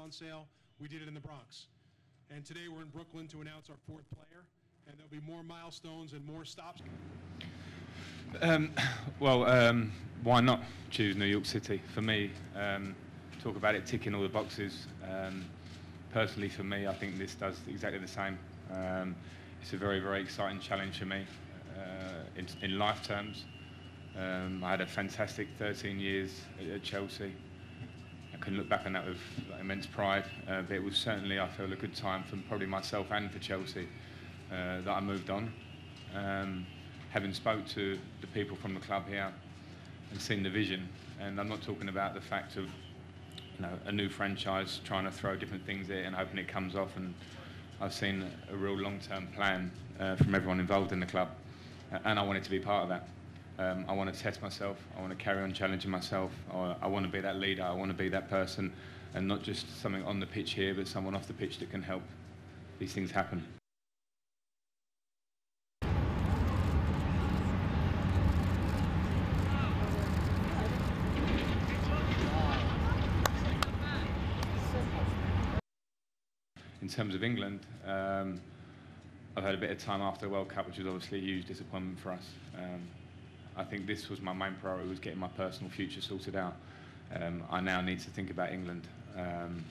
on sale, we did it in the Bronx. And today we're in Brooklyn to announce our 4th player, and there'll be more milestones and more stops. Why not choose New York City? For me, talk about it ticking all the boxes. Personally, for me, I think this does exactly the same. It's a very, very exciting challenge for me in life terms. I had a fantastic 13 years at Chelsea. I can look back on that with immense pride, but it was certainly, I feel, a good time for probably myself and for Chelsea that I moved on. Having spoke to the people from the club here and seen the vision, and I'm not talking about the fact of a new franchise trying to throw different things at it and hoping it comes off, and I've seen a real long-term plan from everyone involved in the club, and I wanted to be part of that. I want to test myself, I want to carry on challenging myself, I want to be that leader, I want to be that person, and not just something on the pitch here, but someone off the pitch that can help these things happen. In terms of England, I've had a bit of time after the World Cup, which was obviously a huge disappointment for us. I think this was my main priority, was getting my personal future sorted out. I now need to think about England and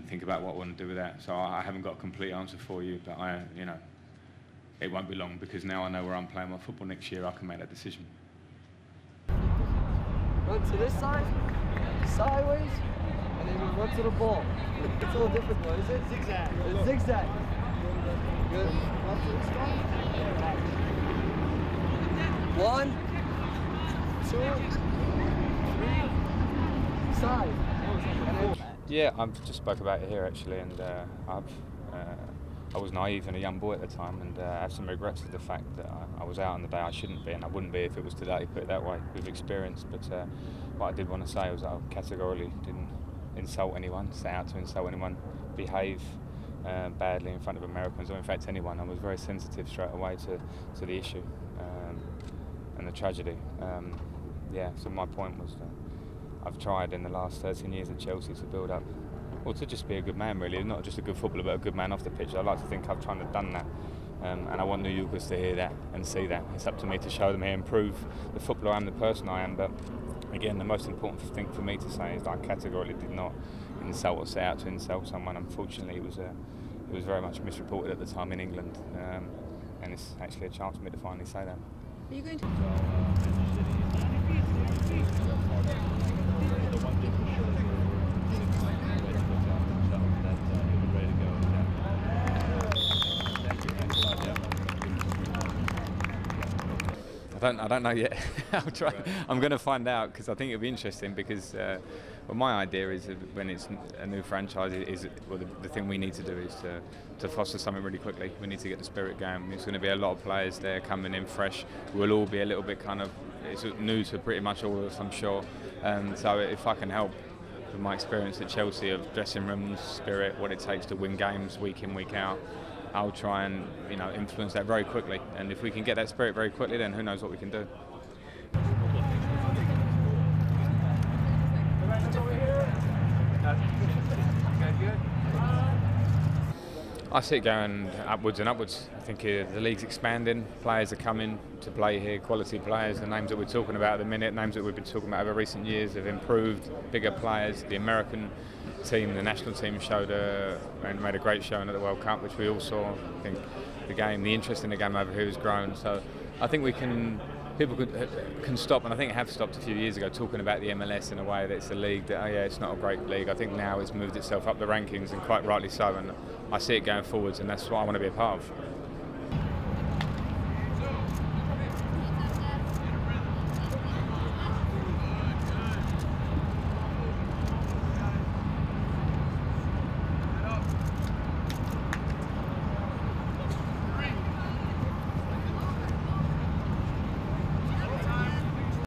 think about what I want to do with that. So I haven't got a complete answer for you, but it won't be long, because now I know where I'm playing my football next year. I can make that decision. Run to this side, sideways, and then you run to the ball. It's a little different, though, is it? Zigzag. It's zigzag. Good. Run to this side. 1, 2, 3, side. Yeah, I just spoke about it here actually, and I was naive and a young boy at the time, and I have some regrets of the fact that I was out on the day I shouldn't be, and I wouldn't be if it was today, put it that way, with experience. But what I did want to say was I categorically didn't insult anyone, set out to insult anyone, behave badly in front of Americans, or in fact anyone. I was very sensitive straight away to the issue and the tragedy. Yeah, so my point was that I've tried in the last 13 years at Chelsea to build up, or to just be a good man really, not just a good footballer but a good man off the pitch. I like to think I've tried to done that, and I want New Yorkers to hear that and see that. It's up to me to show them here and prove the footballer I am, the person I am. But again, the most important thing for me to say is that I categorically did not insult or set out to insult someone. Unfortunately, it was very much misreported at the time in England, and it's actually a chance for me to finally say that. Are you going to? I don't know yet. I'll try. I'm going to find out, because I think it'll be interesting, because well, my idea is that when it's a new franchise, the thing we need to do is to foster something really quickly. We need to get the spirit going. There's going to be a lot of players there coming in fresh. We'll all be a little bit it's new to pretty much all of us, I'm sure. So if I can help with my experience at Chelsea of dressing rooms, spirit, what it takes to win games week in, week out, I'll try and influence that very quickly. And if we can get that spirit very quickly, then who knows what we can do. I see it going upwards and upwards. I think the league's expanding, players are coming to play here, quality players. The names that we're talking about at the minute, names that we've been talking about over recent years have improved, bigger players. The American team, the national team showed and made a great showing at the World Cup, which we all saw. I think the interest in the game over here has grown. So I think people can stop, and I think it have stopped a few years ago, talking about the MLS in a way that it's a league that, oh yeah, it's not a great league. I think now it's moved itself up the rankings, and quite rightly so, and I see it going forwards, and that's what I want to be a part of.